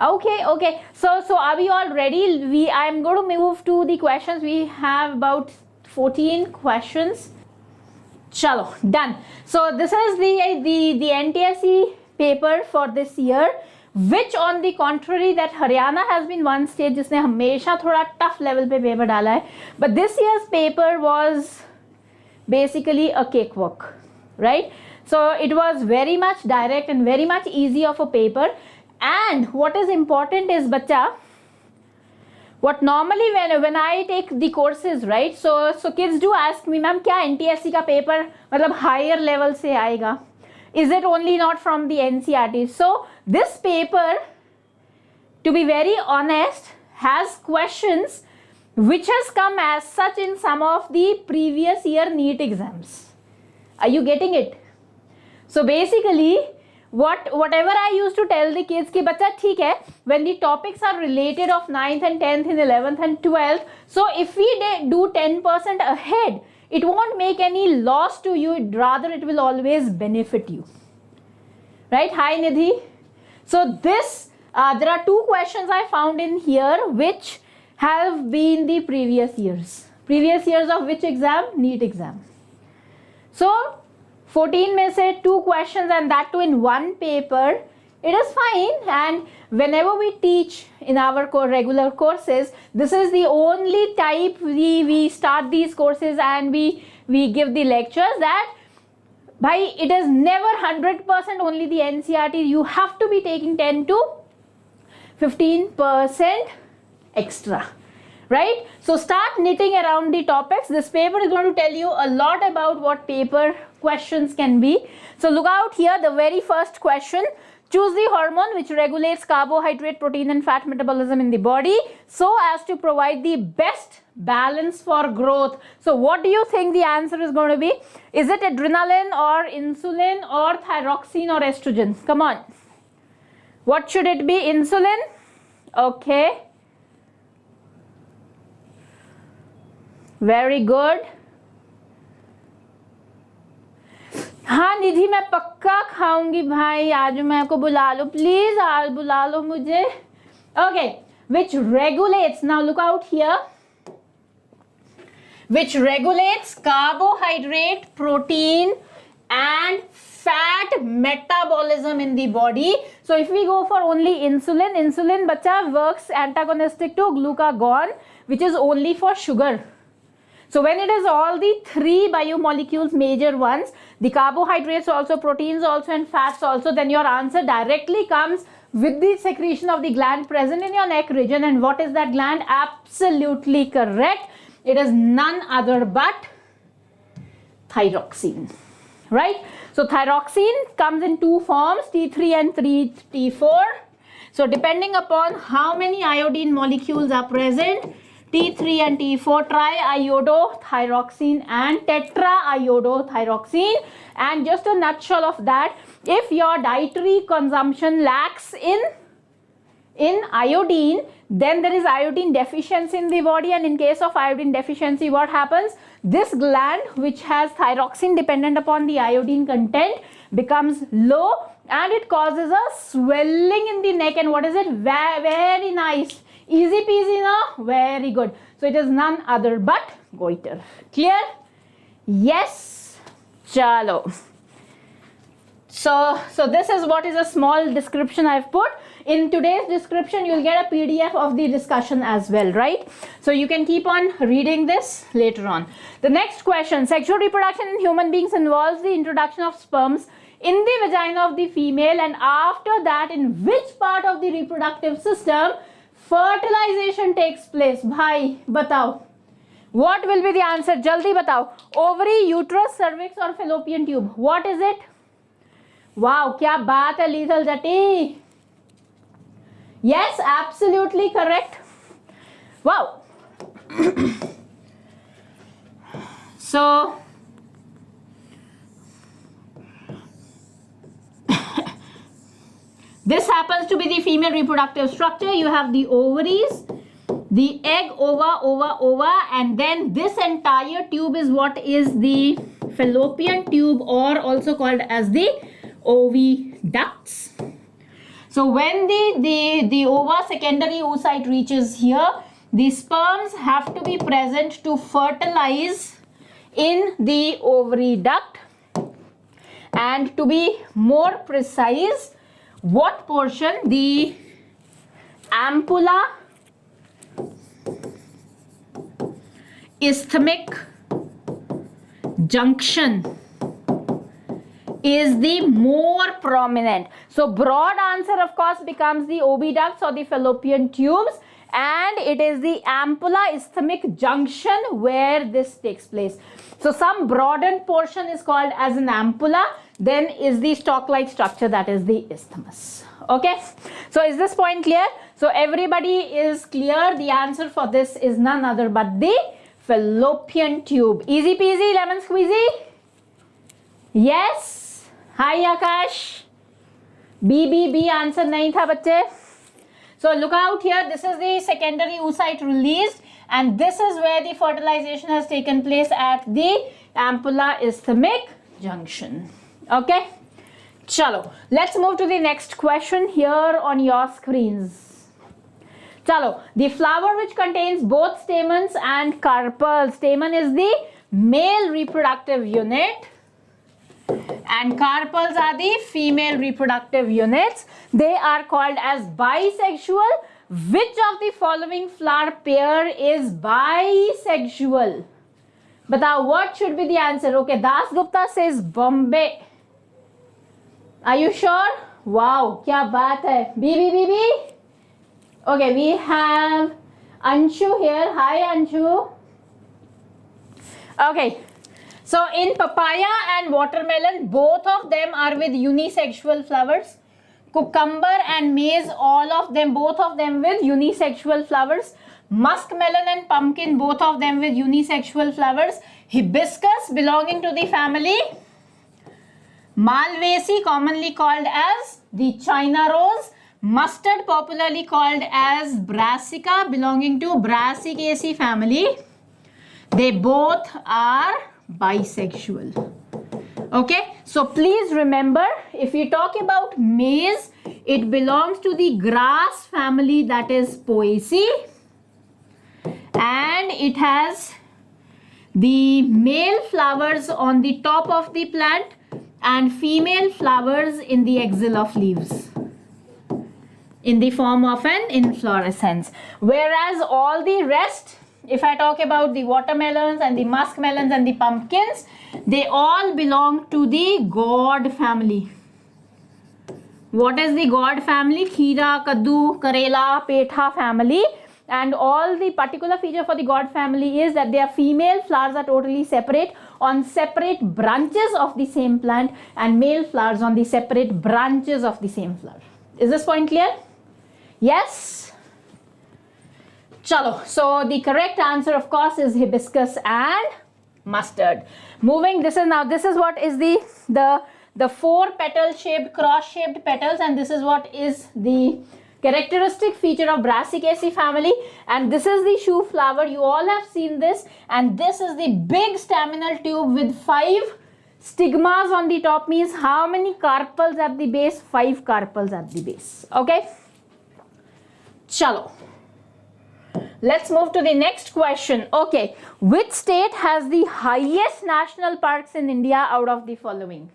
Okay. So are we all ready? I'm going to move to the questions. We have about 14 questions. Chalo, done. So this is the NTSE paper for this year, which on the contrary that Haryana has been one state जिसने हमेशा थोड़ा tough level पे paper डाला है, but this year's paper was basically a cakewalk, right? So it was very much direct and very much easy of a paper. And what is important is बच्चा, what normally when I take the courses, right, so kids do ask me, ma'am क्या NTSE का paper मतलब higher level से आएगा, is it only not from the NCERT? So this paper, to be very honest, has questions which has come as such in some of the previous year NEET exams. Are you getting it? So basically whatever I used to tell the kids कि बच्चा ठीक है, when the topics are related of 9th and 10th and 11th and 12th, so if we do 10% ahead, it won't make any loss to you, rather it will always benefit you, right? Hi Nidhi. So this there are two questions I found in here which have been the previous years of which exam? NEET exam. So 14 में से 2 questions, and that too in one paper, it is fine. And whenever we teach in our regular courses, this is the only type we start these courses and we give the lectures that bhai, it is never 100% only the NCERT. You have to be taking 10 to 15% extra, right? So start knitting around the topics. This paper is going to tell you a lot about what paper questions can be. So look out here, the very first question: choose the hormone which regulates carbohydrate, protein and fat metabolism in the body so as to provide the best balance for growth. So what do you think the answer is going to be? Is it adrenaline or insulin or thyroxine or estrogen? Come on. What should it be? Insulin? Okay. Very good. हाँ निधि, मैं पक्का खाऊंगी भाई, आज मैं आपको बुला लो please, आज बुला लो मुझे. Okay, which regulates, now look out here, which regulates carbohydrate, protein and fat metabolism in the body. So if we go for only insulin bacha works antagonistic to glucagon, which is only for sugar. So when it is all the 3 biomolecules, major ones, the carbohydrates also, proteins also and fats also, then your answer directly comes with the secretion of the gland present in your neck region. And what is that gland? Absolutely correct. It is none other but thyroxine, right? So thyroxine comes in 2 forms, T3 and T4. So depending upon how many iodine molecules are present, T3 and T4, triiodothyroxine and tetraiodothyroxine. And just a nutshell of that, if your dietary consumption lacks in iodine, then there is iodine deficiency in the body, and in case of iodine deficiency, what happens? This gland, which has thyroxine dependent upon the iodine content, becomes low and it causes a swelling in the neck. And what is it? Very nice. Easy peasy, no? Very good. So it is none other but goiter. Clear? Yes. Chalo. So this is what is a small description I've put. In today's description, you'll get a PDF of the discussion as well, right? So you can keep on reading this later on. The next question: sexual reproduction in human beings involves the introduction of sperms in the vagina of the female, and after that, in which part of the reproductive system fertilization takes place? Bhai, batao. What will be the answer? Jaldi batao. Ovary, uterus, cervix or fallopian tube? What is it? Wow, kya baat hai Lethal Jati. Yes, absolutely correct. Wow. So this happens to be the female reproductive structure. You have the ovaries, the egg, ova, and then this entire tube is what is the fallopian tube, or also called as the oviducts. So when the ova secondary oocyte reaches here, the sperms have to be present to fertilize in the ovary duct. And to be more precise, what portion? The ampulla, isthmic junction is the more prominent. So broad answer of course becomes the oviducts or the fallopian tubes, and it is the ampulla isthmic junction where this takes place. So some broadened portion is called as an ampulla, then is the stalk-like structure, that is the isthmus. Okay, so is this point clear? So everybody is clear. The answer for this is none other but the fallopian tube. Easy peasy lemon squeezy. Yes. Hi Akash. B answer nahi tha bacche. So look out here, this is the secondary oocyte released, and this is where the fertilization has taken place at the ampulla isthmic junction. Okay, chalo, let's move to the next question here on your screens. Chalo, the flower which contains both stamens and carpels. Stamen is the male reproductive unit and carpels are the female reproductive units. They are called as bisexual. Which of the following flower pair is bisexual? Batao, what should be the answer? Okay, Das Gupta says Bombay. Are you sure? Wow, kya baat hai. B. Okay, we have Anshu here. Hi Anshu. Okay. So in papaya and watermelon, both of them are with unisexual flowers. Cucumber and maize, all of them, both of them with unisexual flowers. Muskmelon and pumpkin, both of them with unisexual flowers. Hibiscus belonging to the family Malvaceae, commonly called as the China rose. Mustard, popularly called as Brassica, belonging to Brassicaceae family. They both are bisexual. Okay, so please remember, if we talk about maize, it belongs to the grass family, that is Poaceae, and it has the male flowers on the top of the plant and female flowers in the axil of leaves in the form of an inflorescence. Whereas all the rest, if I talk about the watermelons and the muskmelons and the pumpkins, they all belong to the gourd family. What is the gourd family? Kheera, kaddu, karela, petha family. And all the particular feature for the gourd family is that their female flowers are totally separate on separate branches of the same plant, and male flowers on the separate branches of the same flower. Is this point clear? Yes? Chalo. So the correct answer of course is hibiscus and mustard. Moving, this is what is the four petal shaped, cross shaped petals, and this is what is the characteristic feature of Brassicaceae family. And this is the shoe flower, you all have seen this, and this is the big staminal tube with 5 stigmas on the top. Means how many carpels at the base? 5 carpels at the base. Okay, chalo, let's move to the next question. Okay, which state has the highest national parks in India out of the following?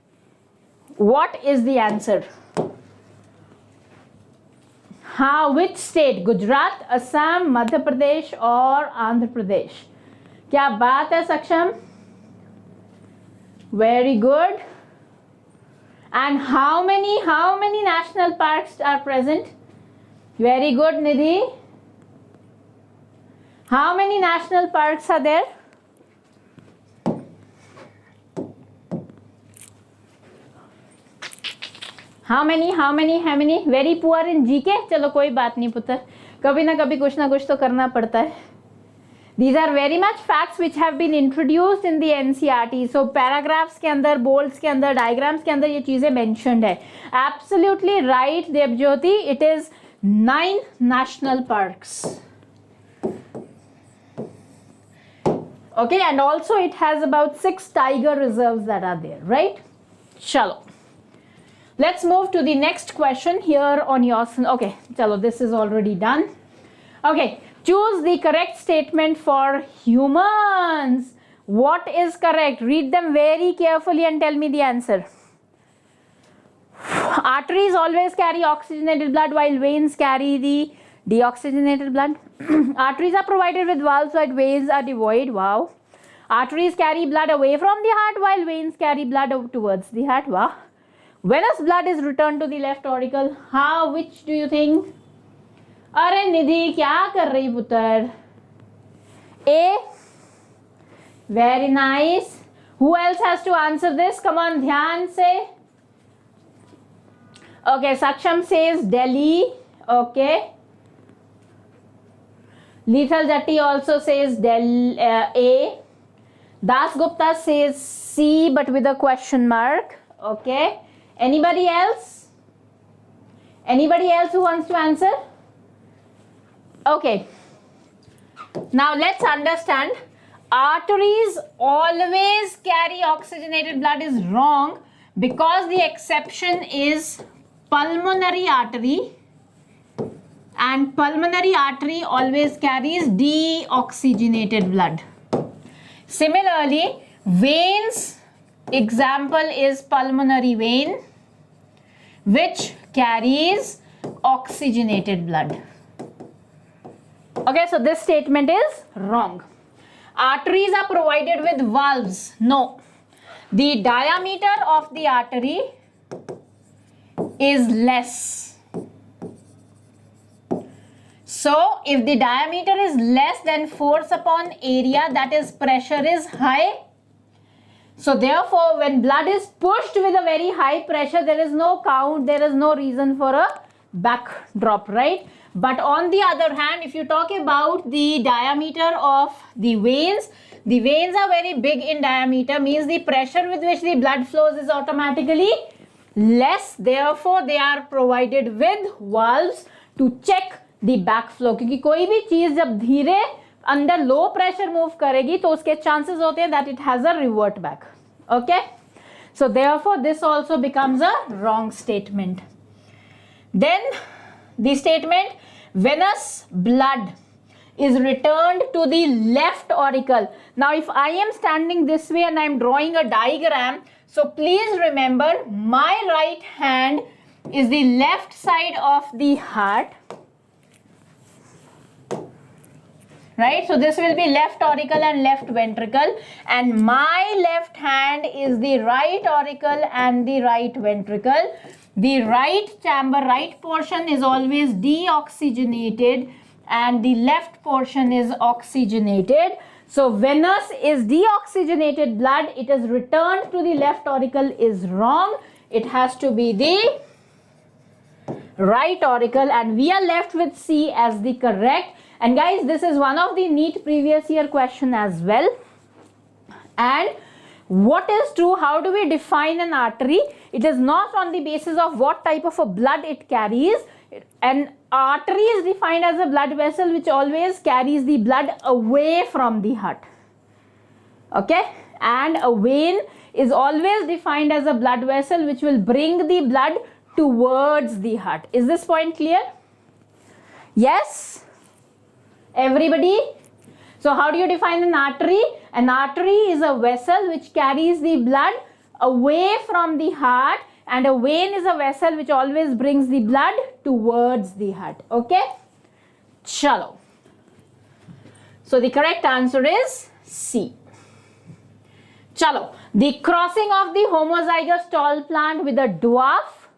What is the answer? Which state? Gujarat, Assam, Madhya Pradesh or Andhra Pradesh? Kya baat hai Saksham? Very good. And how many national parks are present? Very good, Nidhi. How many national parks are there? How many? Very poor in GK. चलो कोई बात नहीं पुत्र, कभी ना कभी कुछ ना कुछ तो करना पड़ता है. These are very much facts which have been introduced in the NCERT. So paragraphs के अंदर, bolts के अंदर, diagrams के अंदर ये चीजें mentioned है. Absolutely right, Debjyoti. It is 9 national parks. Okay, and also it has about 6 tiger reserves that are there, right? Chalo. Let's move to the next question here on your, okay, chalo, this is already done. Okay, choose the correct statement for humans. What is correct? Read them very carefully and tell me the answer. Arteries always carry oxygenated blood while veins carry the deoxygenated blood. Arteries are provided with valves while veins are devoid. Wow. Arteries carry blood away from the heart while veins carry blood towards the heart. Wow. Venous blood is returned to the left auricle. How? Which do you think? अरे निधि क्या कर रही पुत्र? A. Very nice. Who else has to answer this? Come on, ध्यान से. Okay, Saksham says Delhi. Okay. Lethal Jatti also says A. Das Gupta says C, but with a question mark. Okay. Anybody else? Anybody else who wants to answer? Okay. Now let's understand. Arteries always carry oxygenated blood is wrong because the exception is pulmonary artery, and pulmonary artery always carries deoxygenated blood. Similarly, veins, example is pulmonary vein, which carries oxygenated blood. Okay, so this statement is wrong. Arteries are provided with valves. No. The diameter of the artery is less. So, if the diameter is less, then force upon area, that is pressure, is high. So, therefore, when blood is pushed with a very high pressure, there is no count, there is no reason for a backdrop, right? But on the other hand, if you talk about the diameter of the veins are very big in diameter, means the pressure with which the blood flows is automatically less. Therefore, they are provided with valves to check the backflow. क्योंकि कोई भी चीज जब धीरे अंदर low pressure move करेगी तो उसके चांसेस होते हैं that it has a revert back. Okay, so therefore this also becomes a wrong statement. Then the statement venous blood is returned to the left auricle. Now if I am standing this way and I am drawing a diagram, so please remember my right hand is the left side of the heart, right? So this will be left auricle and left ventricle, and my left hand is the right auricle and the right ventricle. The right chamber, right portion is always deoxygenated and the left portion is oxygenated. So venous is deoxygenated blood, it is returned to the left auricle is wrong. It has to be the right auricle, and we are left with C as the correct. And guys, this is one of the NEET previous year question as well. And what is true? How do we define an artery? It is not on the basis of what type of a blood it carries. An artery is defined as a blood vessel which always carries the blood away from the heart. Okay, and a vein is always defined as a blood vessel which will bring the blood towards the heart. Is this point clear? Yes? Everybody? So how do you define an artery? An artery is a vessel which carries the blood away from the heart, and a vein is a vessel which always brings the blood towards the heart. Okay? Chalo. So the correct answer is C. Chalo. The crossing of the homozygous tall plant with a dwarf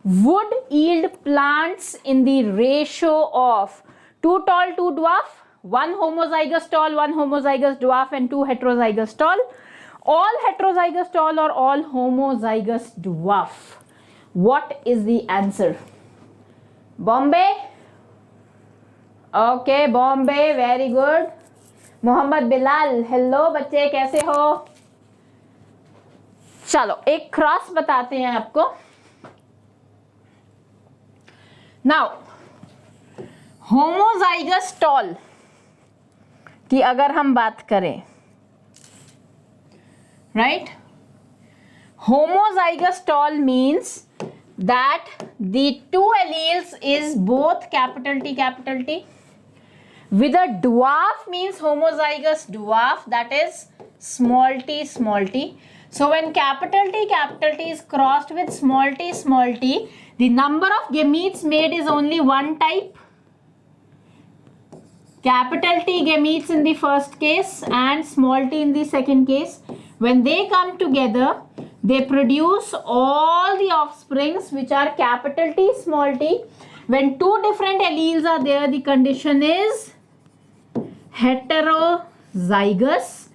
would yield plants in the ratio of 2 tall, 2 dwarf, 1 homozygous tall, 1 homozygous dwarf, and 2 heterozygous tall. All heterozygous tall or all homozygous dwarf. What is the answer? Bombay? Okay, Bombay, very good. Mohammad Bilal, hello बच्चे, कैसे हो? चलो एक cross बताते हैं आपको. Now, homozygous tall की अगर हम बात करें, right? Homozygous tall means that the two alleles is both capital T, with a dwarf means homozygous dwarf, that is small t. So when capital T is crossed with small t, the number of gametes made is only one type. Capital T gametes in the first case and small t in the second case. When they come together, they produce all the offsprings which are capital T, small t. When two different alleles are there, the condition is heterozygous.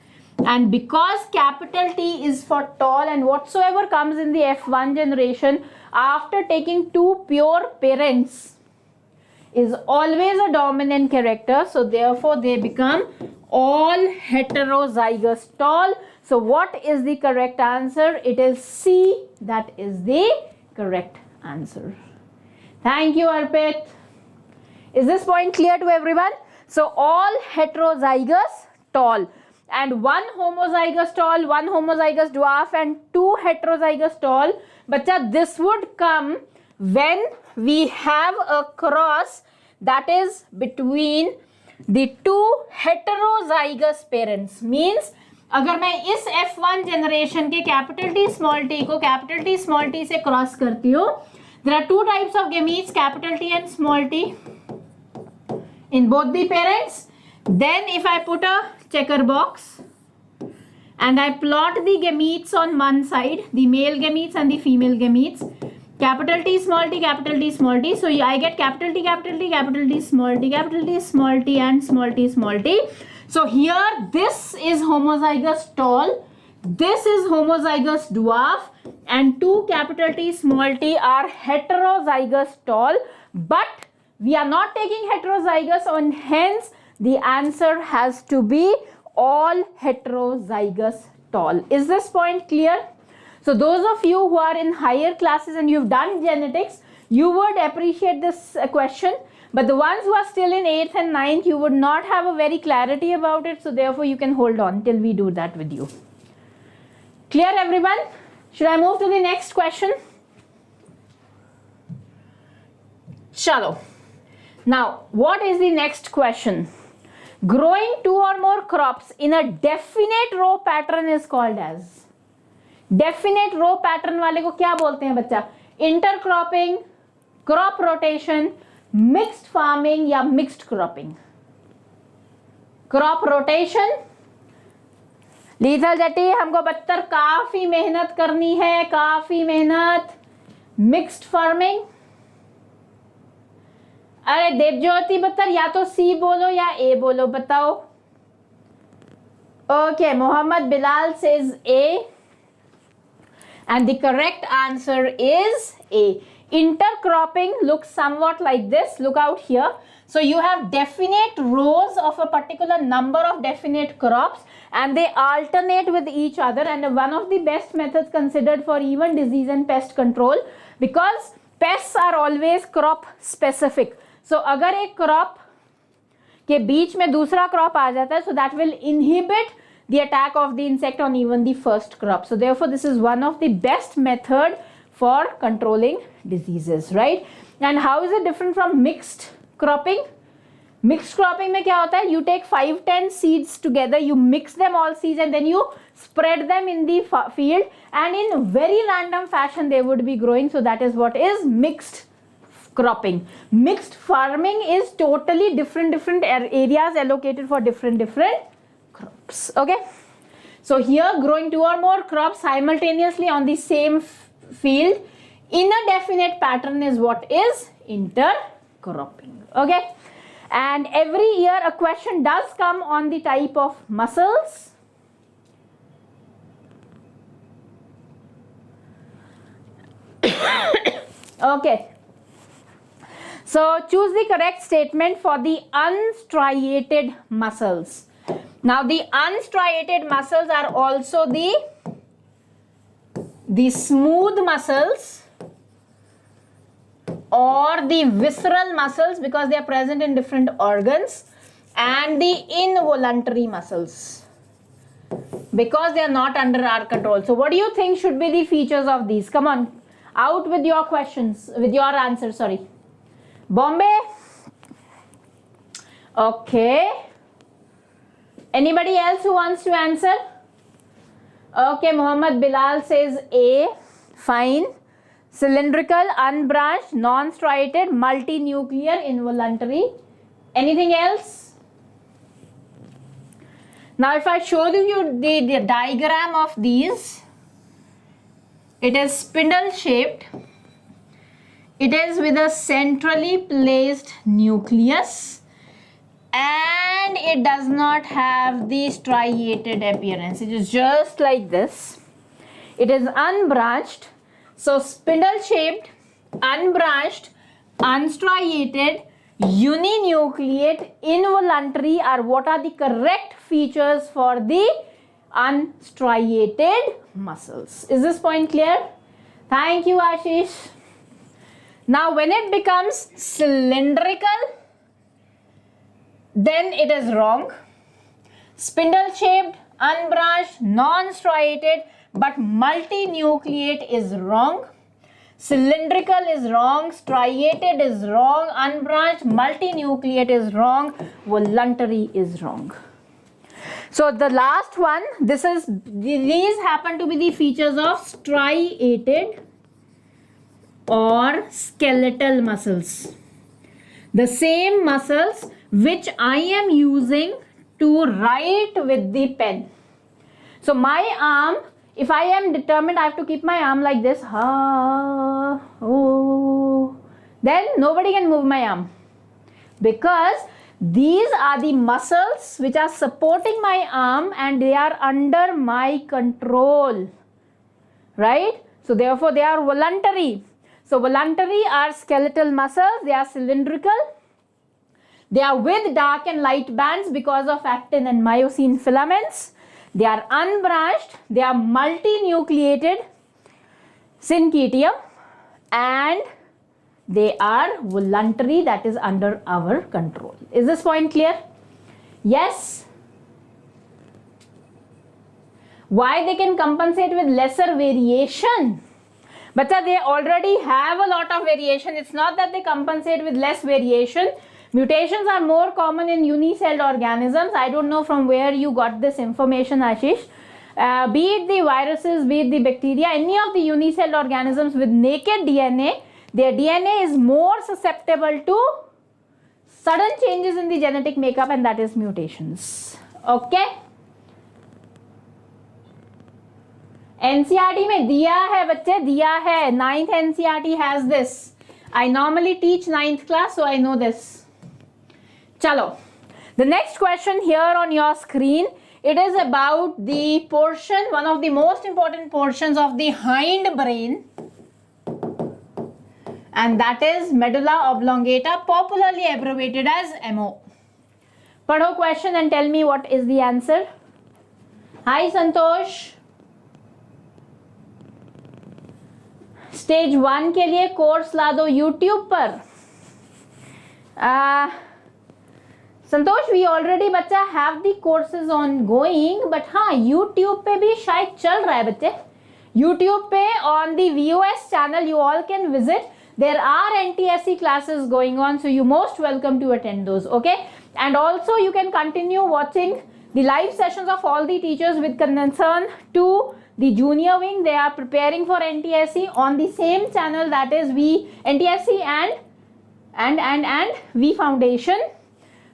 And because capital T is for tall, and whatsoever comes in the F1 generation after taking two pure parents is always a dominant character. So therefore they become all heterozygous tall. So what is the correct answer? It is C. That is the correct answer. Thank you, Arpit. Is this point clear to everyone? So all heterozygous tall, and one homozygous tall, one homozygous dwarf, and two heterozygous tall. Bacha, this would come when we have a cross that is between the two heterozygous parents. Means अगर मैं इस F1 generation के capital T small t को capital T small t से cross करती हूँ, there are two types of gametes, capital T and small t, in both the parents. Then if I put a checker box and I plot the gametes on one side, the male gametes and the female gametes, capital T small t, capital T small t. So I get capital T, capital T, capital T small t, capital T small t, and small t small t. So here this is homozygous tall, this is homozygous dwarf, and two capital T small t are heterozygous tall. But we are not taking heterozygous, and hence the answer has to be all heterozygous tall. Is this point clear? So those of you who are in higher classes and you've done genetics, you would appreciate this question. But the ones who are still in 8th and 9th, you would not have a very clarity about it. So therefore you can hold on till we do that with you. Clear, everyone? Should I move to the next question? Chalo. Now, what is the next question? Growing two or more crops in a definite row pattern is called as? Definite row pattern वाले को क्या बोलते हैं बच्चा? Intercropping, crop rotation, mixed farming या mixed cropping? Crop rotation, लीथल जटी, हमको बच्चर काफी मेहनत करनी है, काफी मेहनत. Mixed farming, अरे देवज्योति बत्तर या तो सी बोलो या ए बोलो, बताओ. Okay, Mohammed Bilal says A, and the correct answer is A. Intercropping looks somewhat like this. Look out here. So you have definite rows of a particular number of definite crops, and they alternate with each other, and one of the best methods considered for even disease and pest control, because pests are always crop specific. So अगर एक crop के बीच में दूसरा crop आ जाता है, so that will inhibit the attack of the insect on even the first crop. So therefore this is one of the best method for controlling diseases, right? And how is it different from mixed cropping? Mixed cropping में क्या होता है? You take 5-10 seeds together, you mix them all seeds, and then you spread them in the field, and in very random fashion they would be growing. So that is what is mixed cropping. Mixed farming is totally different areas allocated for different crops. Okay, so here growing two or more crops simultaneously on the same field in a definite pattern is what is intercropping. Okay, and every year a question does come on the type of mussels. Okay, so choose the correct statement for the unstriated mussels. Now the unstriated mussels are also the smooth mussels or the visceral mussels, because they are present in different organs, and the involuntary mussels, because they are not under our control. So what do you think should be the features of these? Come on, Out with your questions, with your answers, sorry. Bombay? Okay. Anybody else who wants to answer? Okay, Muhammad Bilal says A. Fine. Cylindrical, unbranched, non-striated, multinuclear, involuntary. Anything else? Now if I show you the diagram of these, it is spindle shaped. It is with a centrally placed nucleus and it does not have the striated appearance. It is just like this. It is unbranched. So spindle shaped, unbranched, unstriated, uninucleate, involuntary are what are the correct features for the unstriated muscles. Is this point clear? Thank you, Ashish. Now when it becomes cylindrical, then it is wrong. Spindle shaped, unbranched, non-striated but multinucleate is wrong. Cylindrical is wrong, striated is wrong, unbranched, multinucleate is wrong, voluntary is wrong. So the last one, these happen to be the features of striated or skeletal muscles. The same muscles which I am using to write with the pen. So my arm, if I am determined, I have to keep my arm like this. Then nobody can move my arm. Because these are the muscles which are supporting my arm and they are under my control. Right? So therefore they are voluntary. So voluntary are skeletal muscles. They are cylindrical. They are with dark and light bands because of actin and myosin filaments. They are unbranched, they are multinucleated syncytium and they are voluntary, that is under our control. Is this point clear? Yes? Why they can compensate with lesser variation? But they already have a lot of variation. It's not that they compensate with less variation. Mutations are more common in unicelled organisms. I don't know from where you got this information, Ashish. Be it the viruses, be it the bacteria, any of the unicelled organisms with naked DNA, their DNA is more susceptible to sudden changes in the genetic makeup and that is mutations. Okay? NCERT में दिया है बच्चे, दिया है. 9th NCERT has this. I normally teach 9th class, so I know this. Chalo. The next question here on your screen, it is about the portion, one of the most important portions of the hind brain, and that is medulla oblongata, popularly abbreviated as MO. Padho question and tell me what is the answer. Hi Santosh. Stage 1 के लिए course ला दो YouTube पर. संतोष, we already बच्चा have the courses ongoing, but हाँ YouTube पे भी शायद चल रहा है बच्चे. YouTube पे on the VOS channel you all can visit. There are NTSC classes going on, so you most welcome to attend those. Okay, and also you can continue watching the live sessions of all the teachers with concern to the junior wing. They are preparing for NTSC on the same channel, that is NTSC and V Foundation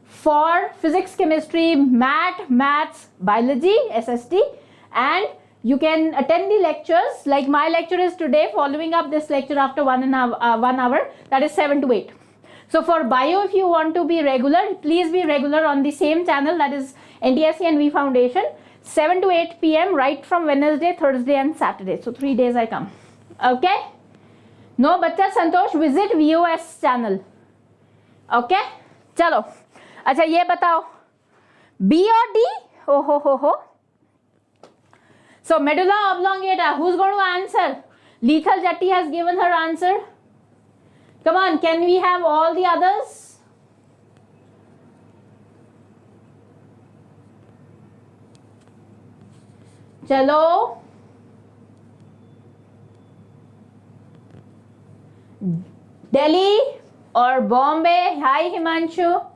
for physics, chemistry, maths, biology, SST, and you can attend the lectures. Like my lecture is today, following up this lecture after 1 hour, that is 7 to 8. So for bio, if you want to be regular, please be regular on the same channel, that is NTSC and V Foundation, 7 to 8 p.m. right from Wednesday, Thursday and Saturday. So 3 days I come. Okay? No, bachcha Santosh, visit VOS channel. Okay? Chalo. अच्छा ये बताओ, B or D? हो. So medulla oblongata, who's going to answer? Lethal Jatti has given her answer. Come on, can we have all the others? Chalo. Delhi or Bombay? Hi Himanshu.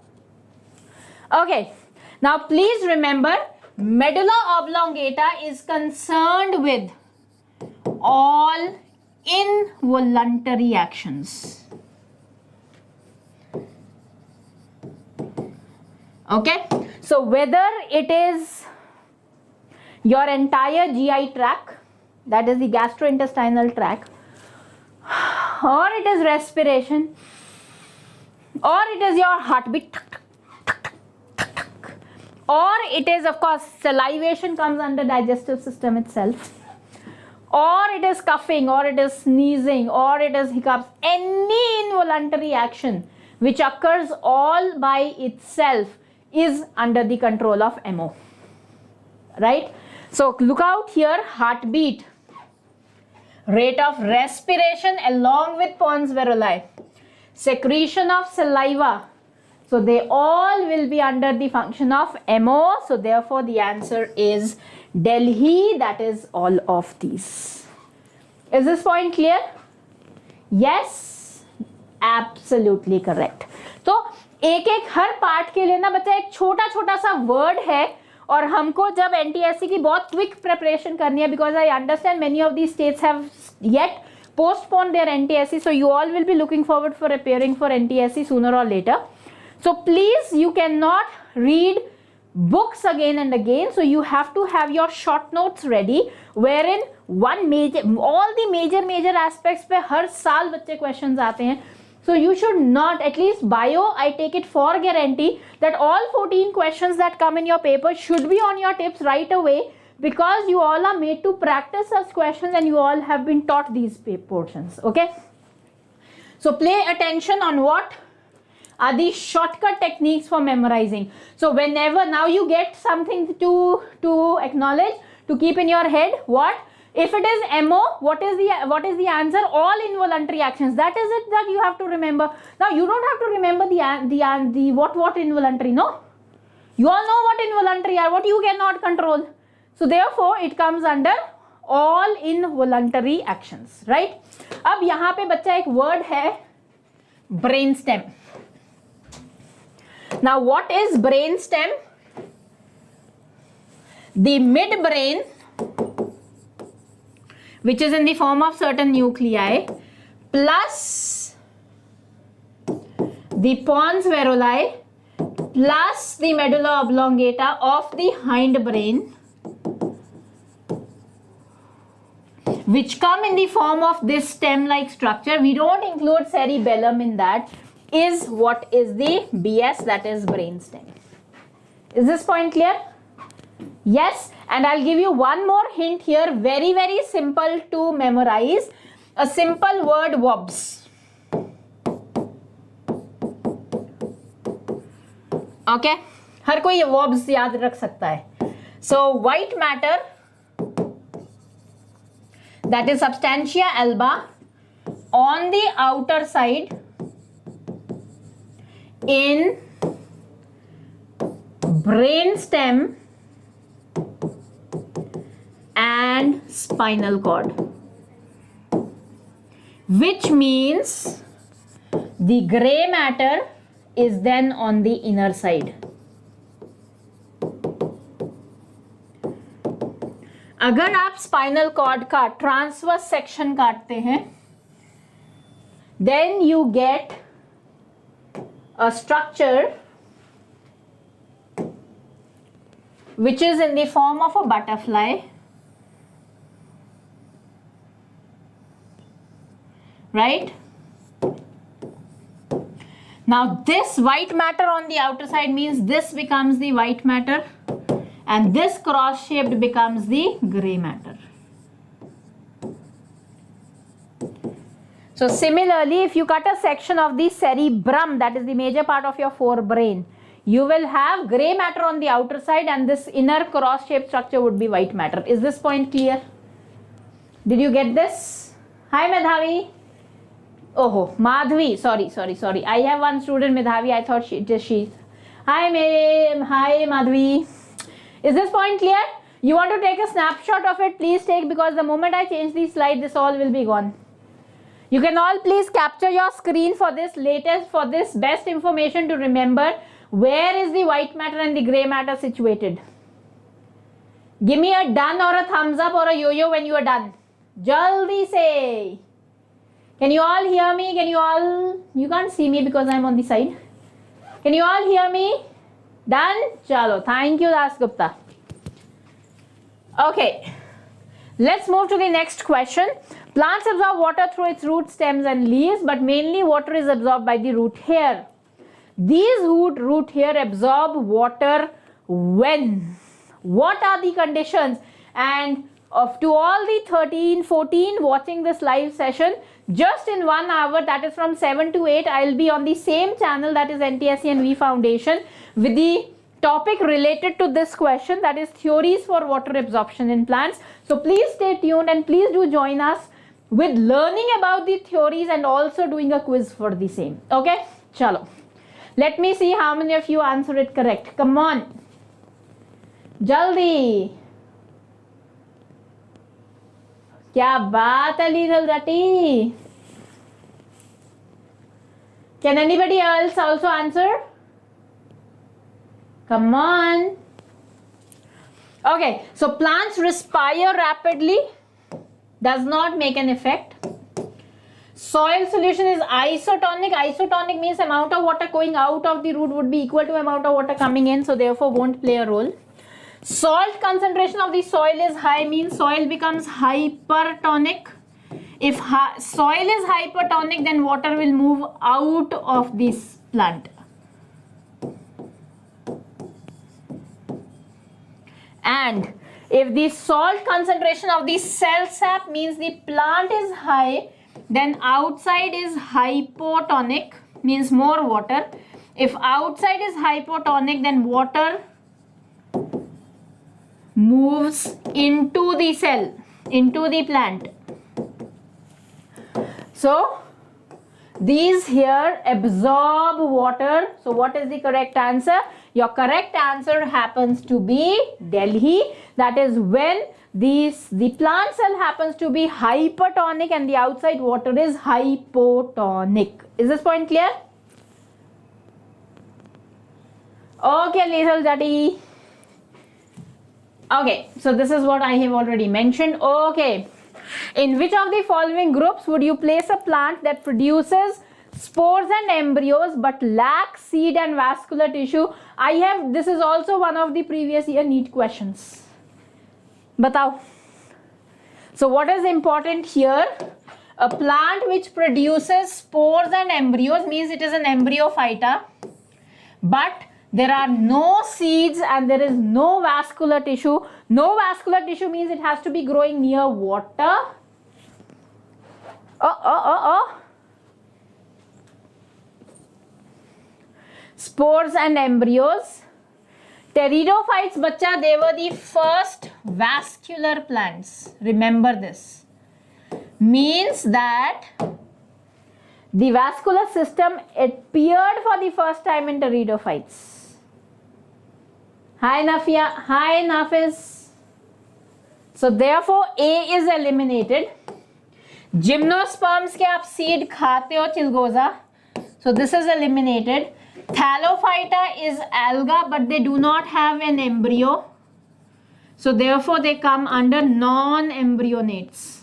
Okay, now please remember, medulla oblongata is concerned with all involuntary actions. Okay, so whether it is your entire GI tract, that is the gastrointestinal tract, or it is respiration, or it is your heartbeat, or it is, of course, salivation comes under digestive system itself, or it is coughing, or it is sneezing, or it is hiccups, any involuntary action which occurs all by itself is under the control of MO, right? So look out here, heartbeat, rate of respiration along with pons varoli, secretion of saliva, so they all will be under the function of MO. So therefore the answer is Delhi, that is all of these. Is this point clear? Yes, absolutely correct. तो एक एक हर part के लिए ना बच्चा एक छोटा छोटा सा वर्ड है, और हमको जब NTSC की बहुत क्विक प्रिपरेशन करनी है, because I understand many of the states have yet postponed their NTSC, so you all will be looking forward for appearing for NTSC sooner or later. So please, you cannot read books again and again, so you have to have your short notes ready, wherein one major, all the major aspects पे हर साल बच्चे questions आते हैं. So you should not, at least bio, I take it for guarantee that all 14 questions that come in your paper should be on your tips right away, because you all are made to practice such questions and you all have been taught these portions. Okay, so pay attention on what are the shortcut techniques for memorizing. So whenever now you get something to acknowledge, to keep in your head, what if it is MO, what is the answer? All involuntary actions, that is it that you have to remember. Now you don't have to remember the what involuntary, no, you all know what involuntary are, what you cannot control. So therefore it comes under all involuntary actions, right? अब यहाँ पे बच्चा एक word है brainstem. Now what is brainstem? The midbrain, which is in the form of certain nuclei, plus the pons varoli, plus the medulla oblongata of the hindbrain, which come in the form of this stem-like structure. We don't include cerebellum in that, is what is the BS, that is brainstem. Is this point clear? Yes, and I'll give you one more hint here, very simple to memorize. A simple word, WOBS. Okay, हर कोई WOBS याद रख सकता है. So white matter, that is substantia alba, on the outer side in brainstem and spinal cord, which means the gray matter is then on the inner side. अगर आप spinal cord का transverse section काटते हैं, then you get a structure which is in the form of a butterfly, right? Now this white matter on the outer side means this becomes the white matter, and this cross shaped becomes the gray matter. So similarly, if you cut a section of the cerebrum, that is the major part of your forebrain, you will have gray matter on the outer side, and this inner cross shaped structure would be white matter. Is this point clear? Did you get this? Hi Madhavi. Oh, Madhvi, sorry. I have one student, Madhavi. I thought she. Hi Mary. Hi Madhvi. Is this point clear? You want to take a snapshot of it? Please take, because the moment I change the slide, this all will be gone. You can all please capture your screen for this latest, for this best information to remember. Where is the white matter and the gray matter situated? Give me a done or a thumbs up or a yo-yo when you are done. Jaldi say. Can you all hear me? Can you all, you can't see me because I'm on the side. Can you all hear me? Done? Chalo. Thank you, Das Gupta. Okay. Let's move to the next question. Plants absorb water through its roots, stems and leaves, but mainly water is absorbed by the root hair. These root hair absorb water when? What are the conditions? And to all the 13, 14 watching this live session, just in 1 hour, that is from 7 to 8, I'll be on the same channel, that is NTSC and V Foundation, with the topic related to this question, that is theories for water absorption in plants. So please stay tuned and please do join us with learning about the theories and also doing a quiz for the same. Okay, chalo. Let me see how many of you answer it correct. Come on. Jaldi. Kya baat hai, Lethal Jati? Can anybody else also answer? Come on. Okay, so plants respire rapidly, does not make an effect. Soil solution is isotonic. Isotonic means amount of water going out of the root would be equal to amount of water coming in, so therefore won't play a role. Salt concentration of the soil is high, means soil becomes hypertonic. If soil is hypertonic, then water will move out of this plant. And if the salt concentration of the cell sap means the plant is high, then outside is hypotonic, means more water. If outside is hypotonic, then water moves into the cell, into the plant. So these here absorb water. So what is the correct answer? Your correct answer happens to be Delhi. That is when the plant cell happens to be hypertonic and the outside water is hypotonic. Is this point clear? Okay, Lethal Jati. Okay, so this is what I have already mentioned. Okay, in which of the following groups would you place a plant that produces spores and embryos but lacks seed and vascular tissue? This is also one of the previous year NEET questions. Batao. So what is important here? A plant which produces spores and embryos means it is an embryophyta, but there are no seeds and there is no vascular tissue. No vascular tissue means it has to be growing near water. Spores and embryos. Pteridophytes, bacha, they were the first vascular plants. Remember this. Means that the vascular system appeared for the first time in pteridophytes. Hi Nafia. Hi Nafis. So therefore A is eliminated. Gymnosperms ke aap seed khate ho, Chilgoza. So this is eliminated. Thallophyta is alga, but they do not have an embryo. So therefore they come under non-embryonates.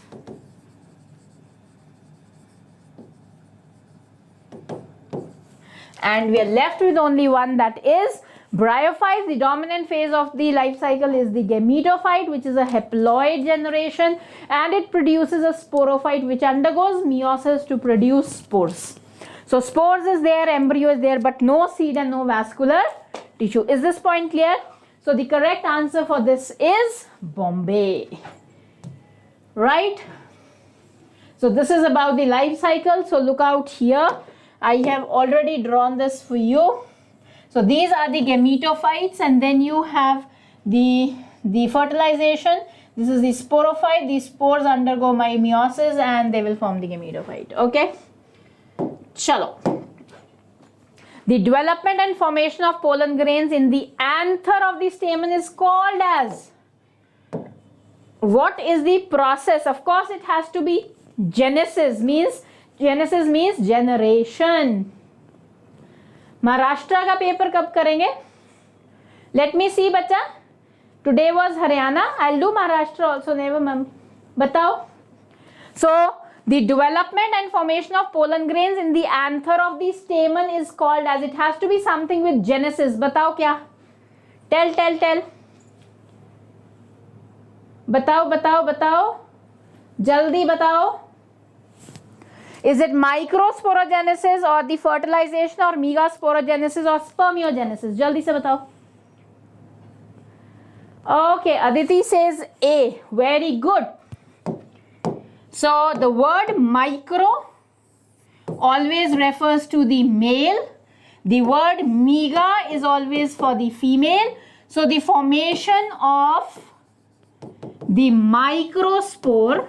And we are left with only one, that is bryophytes. The dominant phase of the life cycle is the gametophyte, which is a haploid generation, and it produces a sporophyte which undergoes meiosis to produce spores. So spores is there, embryo is there, but no seed and no vascular tissue. Is this point clear? So the correct answer for this is Bombay. Right? So this is about the life cycle. So look out here. I have already drawn this for you. So these are the gametophytes, and then you have the fertilization. This is the sporophyte. These spores undergo meiosis and they will form the gametophyte. Okay? Chalo. The development and formation of pollen grains in the anther of the stamen is called as. What is the process? Of course, it has to be genesis, means Genesis means generation. Maharashtra का paper कब करेंगे? Let me see बच्चा. Today was Haryana. I'll do Maharashtra also. Never ma'am. बताओ. So the development and formation of pollen grains in the anther of the stamen is called as, it has to be something with genesis. बताओ क्या? Tell. बताओ. जल्दी बताओ. Is it microsporogenesis or the fertilization or megasporogenesis or spermiogenesis? जल्दी से बताओ. Okay, Aditi says A. Very good. So the word micro always refers to the male. The word mega is always for the female. So the formation of the microspore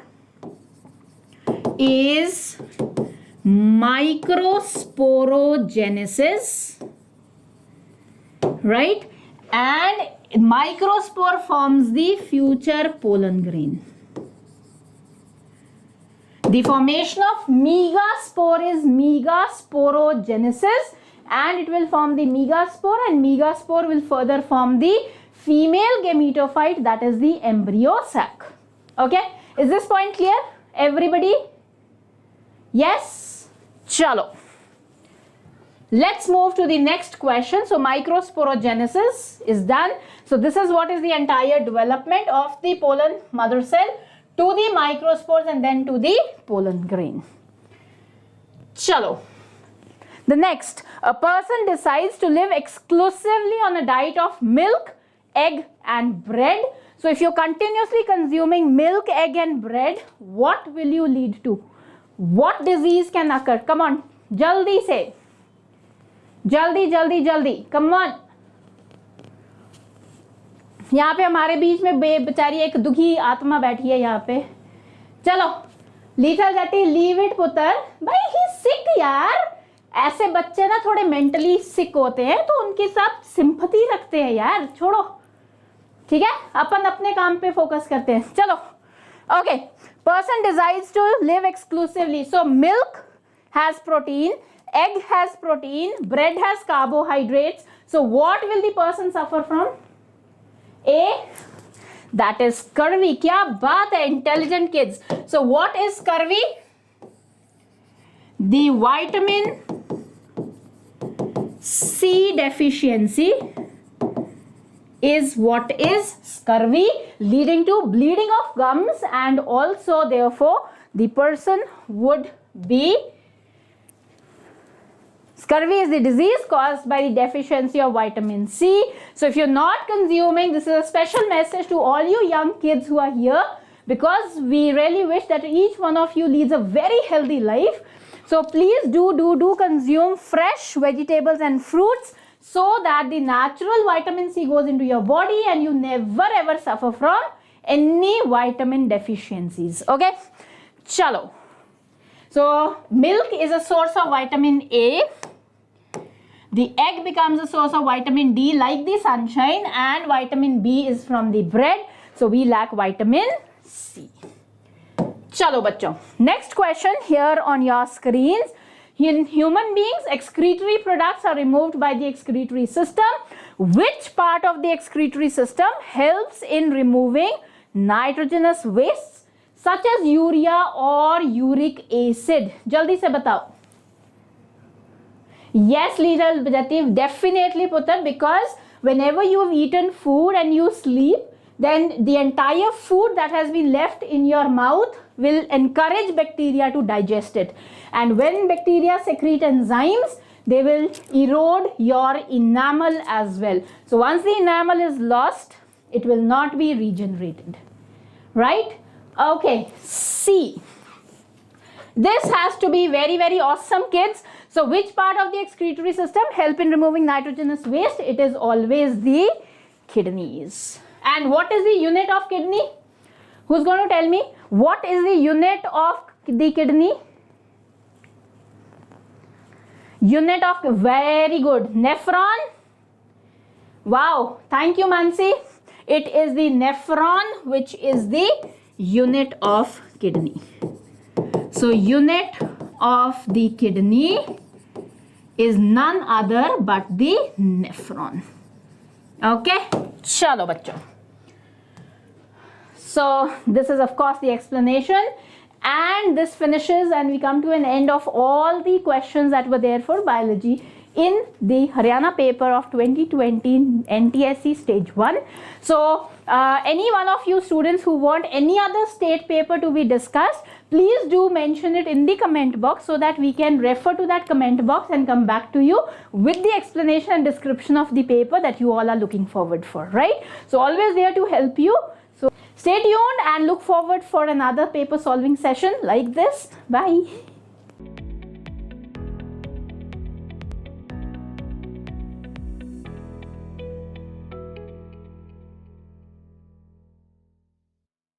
is microsporogenesis, right? And microspore forms the future pollen grain. The formation of megaspore is megasporogenesis, and it will form the megaspore, and megaspore will further form the female gametophyte, that is the embryo sac. Okay, is this point clear, everybody? Yes? Chalo. Let's move to the next question. So microsporogenesis is done. So this is what is the entire development of the pollen mother cell to the microspores and then to the pollen grain. Chalo. The next, a person decides to live exclusively on a diet of milk, egg and bread. So if you're continuously consuming milk, egg and bread, what will you lead to? What disease can occur? Come on, jaldi say. जल्दी come on. यहाँ पे हमारे बीच में बेचारी एक दुखी आत्मा बैठी है यहाँ पे. चलो लीटल जटी लीव इट पुत्र. भाई ही सिक यार. ऐसे बच्चे ना थोड़े मेंटली सिक होते हैं तो उनके साथ सिंपैथी रखते हैं यार. छोड़ो, ठीक है, अपन अपने काम पे फोकस करते हैं. चलो okay. Person decides to live exclusively. So milk has protein, egg has protein, bread has carbohydrates. So what will the person suffer from? A, that is scurvy. क्या बात है, intelligent kids. So what is scurvy? The vitamin C deficiency is what is scurvy, leading to bleeding of gums, and also therefore the person would be. Scurvy is the disease caused by the deficiency of vitamin C. So if you're not consuming, this is a special message to all you young kids who are here, because we really wish that each one of you leads a very healthy life. So please do consume fresh vegetables and fruits so that the natural vitamin C goes into your body and you never ever suffer from any vitamin deficiencies. Okay, chalo. So milk is a source of vitamin A. The egg becomes a source of vitamin D like the sunshine, and vitamin B is from the bread. So we lack vitamin C. Chalo bachcho. Next question here on your screens. In human beings, excretory products are removed by the excretory system. Which part of the excretory system helps in removing nitrogenous wastes such as urea or uric acid? Jaldi se batao. Yes, little Jatif, definitely Putra, because whenever you have eaten food and you sleep, then the entire food that has been left in your mouth will encourage bacteria to digest it. And when bacteria secrete enzymes, they will erode your enamel as well. So once the enamel is lost, it will not be regenerated. Right? Okay, C. This has to be very, very awesome, kids. So which part of the excretory system help in removing nitrogenous waste? It is always the kidneys. And what is the unit of kidney? Who's going to tell me? What is the unit of the kidney? Unit of, very good, nephron. Wow, thank you Mansi. It is the nephron which is the unit of kidney. So unit of the kidney is none other but the nephron. Okay, chalo bachcho. So this is of course the explanation, and this finishes, and we come to an end of all the questions that were there for biology in the Haryana paper of 2020 NTSE stage 1. So any one of you students who want any other state paper to be discussed, please do mention it in the comment box so that we can refer to that comment box and come back to you with the explanation and description of the paper that you all are looking forward for, right? So always there to help you. So stay tuned and look forward for another paper solving session like this. Bye.